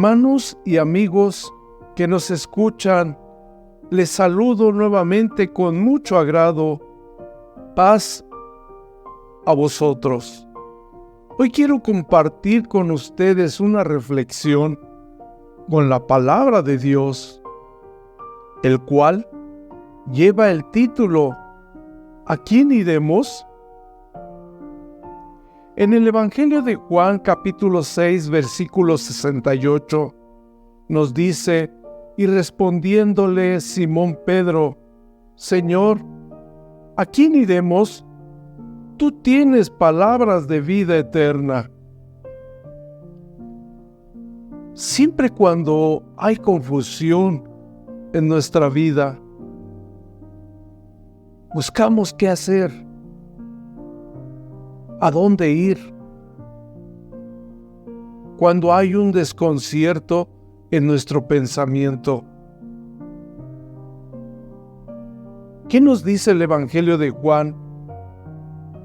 Hermanos y amigos que nos escuchan, les saludo nuevamente con mucho agrado. Paz a vosotros. Hoy quiero compartir con ustedes una reflexión con la palabra de Dios, el cual lleva el título ¿A quién iremos? En el Evangelio de Juan, capítulo 6, versículo 68, nos dice: y respondiéndole Simón Pedro, Señor, ¿a quién iremos? Tú tienes palabras de vida eterna. Siempre cuando hay confusión en nuestra vida, buscamos qué hacer, a dónde ir. Cuando hay un desconcierto en nuestro pensamiento. ¿Qué nos dice el Evangelio de Juan,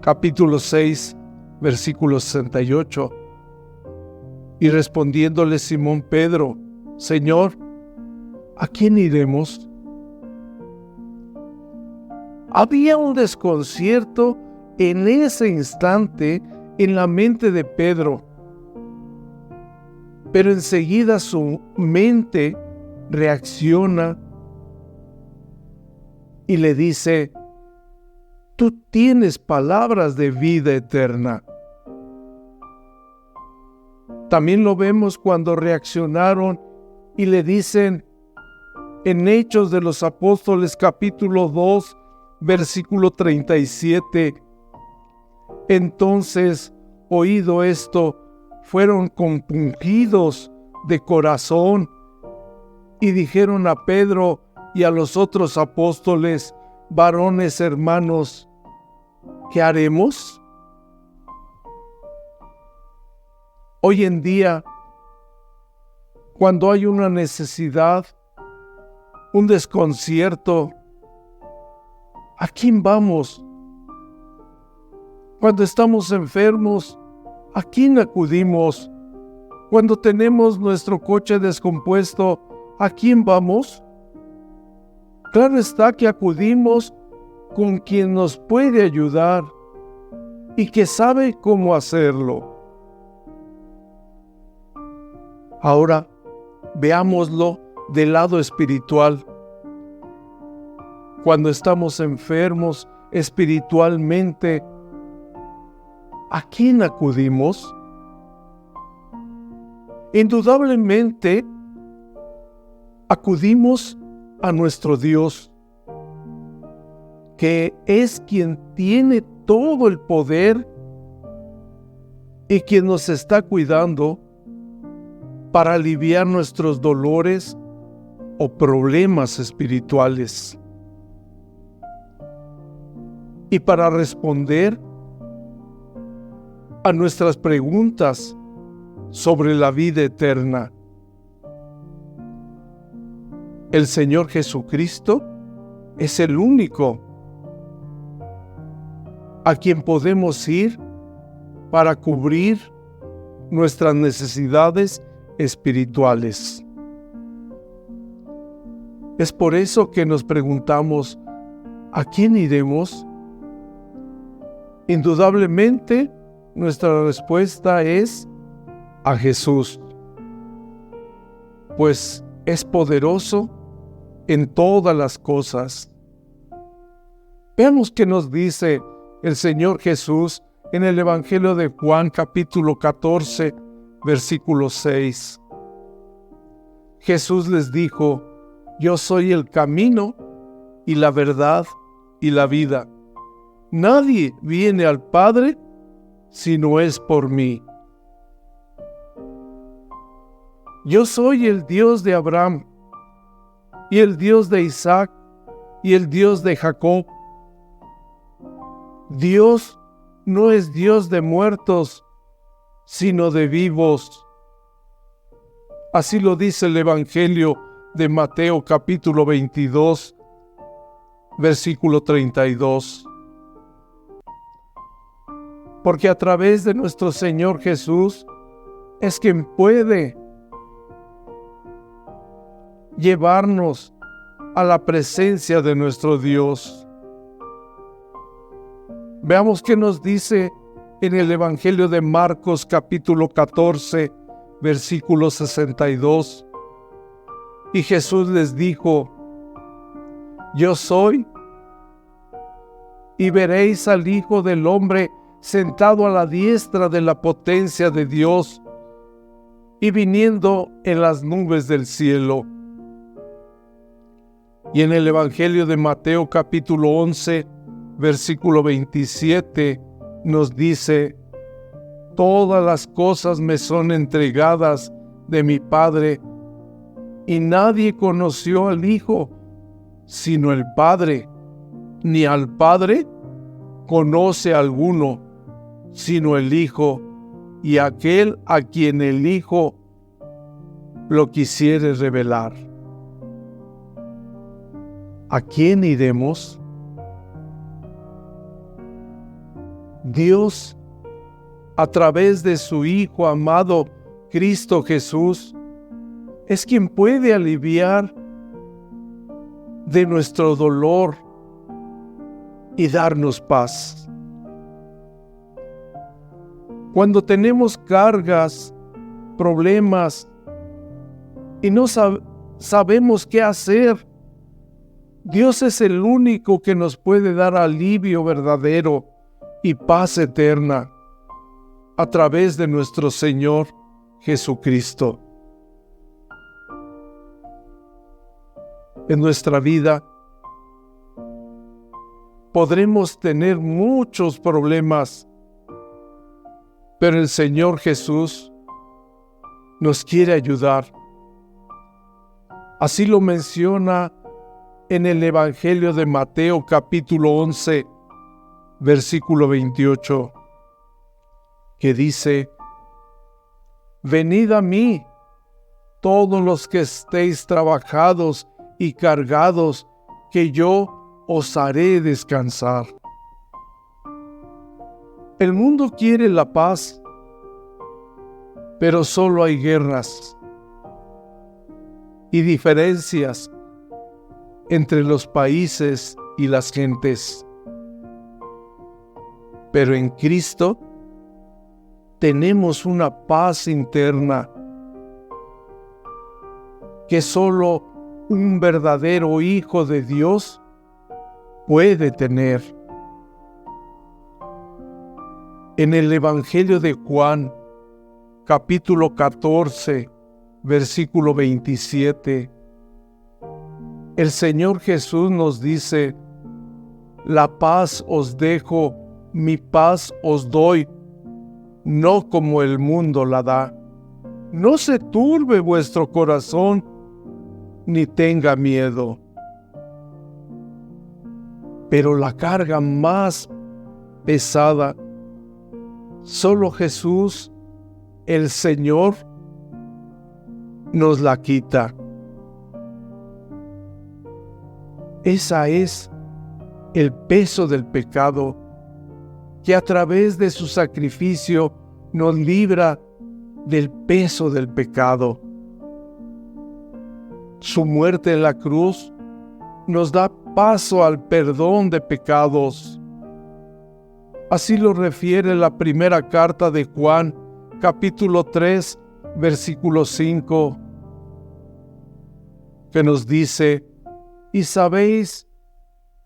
capítulo 6, versículo 68? Y respondiéndole Simón Pedro, Señor, ¿a quién iremos? Había un desconcierto en ese instante en la mente de Pedro, pero enseguida su mente reacciona y le dice: tú tienes palabras de vida eterna. También lo vemos cuando reaccionaron y le dicen en Hechos de los Apóstoles, capítulo 2, versículo 37, entonces, oído esto, fueron compungidos de corazón y dijeron a Pedro y a los otros apóstoles: varones hermanos, ¿qué haremos? Hoy en día, cuando hay una necesidad, un desconcierto, ¿a quién vamos? Cuando estamos enfermos, ¿a quién acudimos? Cuando tenemos nuestro coche descompuesto, ¿a quién vamos? Claro está que acudimos con quien nos puede ayudar y que sabe cómo hacerlo. Ahora, veámoslo del lado espiritual. Cuando estamos enfermos espiritualmente, ¿a quién acudimos? Indudablemente, acudimos a nuestro Dios, que es quien tiene todo el poder y quien nos está cuidando para aliviar nuestros dolores o problemas espirituales. Y para responder a nuestras preguntas sobre la vida eterna. El Señor Jesucristo es el único a quien podemos ir para cubrir nuestras necesidades espirituales. Es por eso que nos preguntamos: ¿a quién iremos? Indudablemente, nuestra respuesta es a Jesús, pues es poderoso en todas las cosas. Veamos qué nos dice el Señor Jesús en el Evangelio de Juan, capítulo 14, versículo 6. Jesús les dijo: yo soy el camino y la verdad y la vida. Nadie viene al Padre si no es por mí. Yo soy el Dios de Abraham, y el Dios de Isaac, y el Dios de Jacob. Dios no es Dios de muertos, sino de vivos. Así lo dice el Evangelio de Mateo, capítulo 22, versículo 32. Porque a través de nuestro Señor Jesús es quien puede llevarnos a la presencia de nuestro Dios. Veamos qué nos dice en el Evangelio de Marcos capítulo 14, versículo 62. Y Jesús les dijo: Yo soy, y veréis al Hijo del Hombre sentado a la diestra de la potencia de Dios y viniendo en las nubes del cielo. Y en el Evangelio de Mateo capítulo 11, versículo 27, nos dice: Todas las cosas me son entregadas de mi Padre, y nadie conoció al Hijo sino el Padre, ni al Padre conoce alguno sino el Hijo, y aquel a quien el Hijo lo quisiere revelar. ¿A quién iremos? Dios, a través de su Hijo amado Cristo Jesús, es quien puede aliviar de nuestro dolor y darnos paz. Cuando tenemos cargas, problemas y no sabemos qué hacer, Dios es el único que nos puede dar alivio verdadero y paz eterna a través de nuestro Señor Jesucristo. En nuestra vida podremos tener muchos problemas, pero el Señor Jesús nos quiere ayudar. Así lo menciona en el Evangelio de Mateo capítulo 11, versículo 28, que dice: Venid a mí, todos los que estéis trabajados y cargados, que yo os haré descansar. El mundo quiere la paz, pero solo hay guerras y diferencias entre los países y las gentes. Pero en Cristo tenemos una paz interna que solo un verdadero Hijo de Dios puede tener. En el Evangelio de Juan, capítulo 14, versículo 27, el Señor Jesús nos dice: La paz os dejo, mi paz os doy, no como el mundo la da. No se turbe vuestro corazón, ni tenga miedo. Pero la carga más pesada, solo Jesús, el Señor, nos la quita. Esa es el peso del pecado, que a través de su sacrificio nos libra del peso del pecado. Su muerte en la cruz nos da paso al perdón de pecados. Así lo refiere la primera carta de Juan, capítulo 3, versículo 5, que nos dice: Y sabéis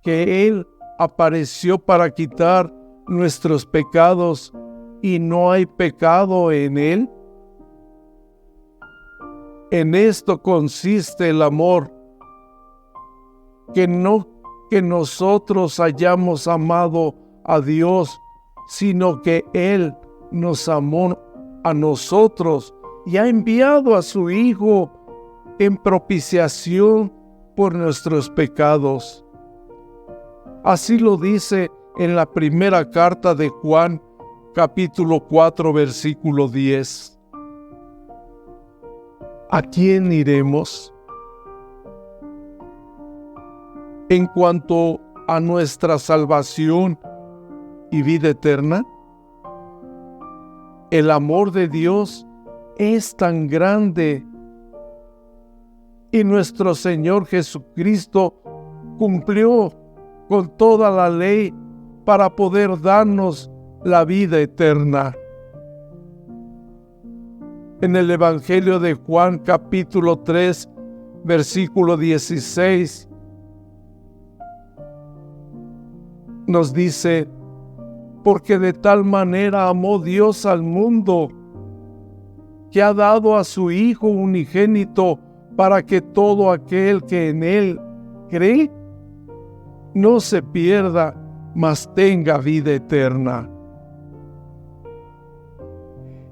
que Él apareció para quitar nuestros pecados, y no hay pecado en Él. En esto consiste el amor, que no que nosotros hayamos amado a Dios, sino que Él nos amó a nosotros y ha enviado a su Hijo en propiciación por nuestros pecados. Así lo dice en la primera carta de Juan, capítulo 4, versículo 10. ¿A quién iremos? En cuanto a nuestra salvación y vida eterna, el amor de Dios es tan grande y nuestro Señor Jesucristo cumplió con toda la ley para poder darnos la vida eterna. En el Evangelio de Juan capítulo 3, versículo 16, nos dice: porque de tal manera amó Dios al mundo, que ha dado a su Hijo unigénito, para que todo aquel que en Él cree no se pierda, mas tenga vida eterna.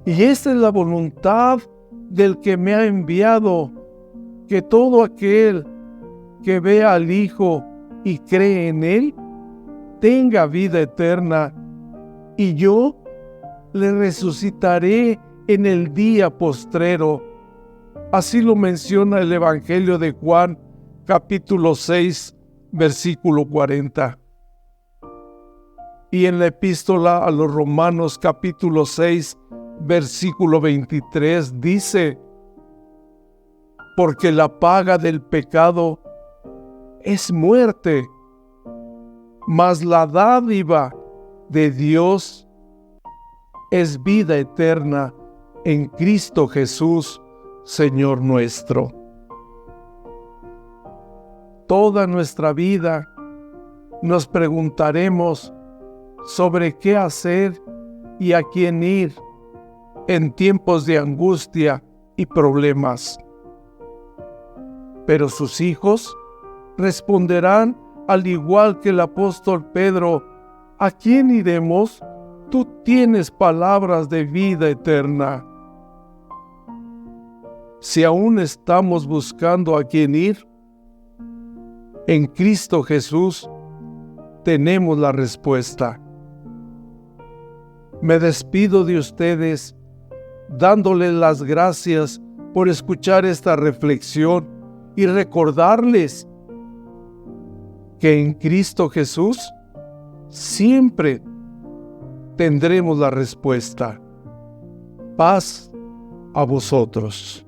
Y esta es la voluntad del que me ha enviado, que todo aquel que vea al Hijo y cree en Él, tenga vida eterna, y yo le resucitaré en el día postrero. Así lo menciona el Evangelio de Juan, capítulo 6, versículo 40. Y en la epístola a los Romanos, capítulo 6, versículo 23, dice: porque la paga del pecado es muerte, mas la dádiva de Dios es vida eterna en Cristo Jesús, Señor nuestro. Toda nuestra vida nos preguntaremos sobre qué hacer y a quién ir en tiempos de angustia y problemas. Pero sus hijos responderán al igual que el apóstol Pedro: ¿a quién iremos? Tú tienes palabras de vida eterna. Si aún estamos buscando a quién ir, en Cristo Jesús tenemos la respuesta. Me despido de ustedes dándoles las gracias por escuchar esta reflexión y recordarles que en Cristo Jesús siempre tendremos la respuesta. Paz a vosotros.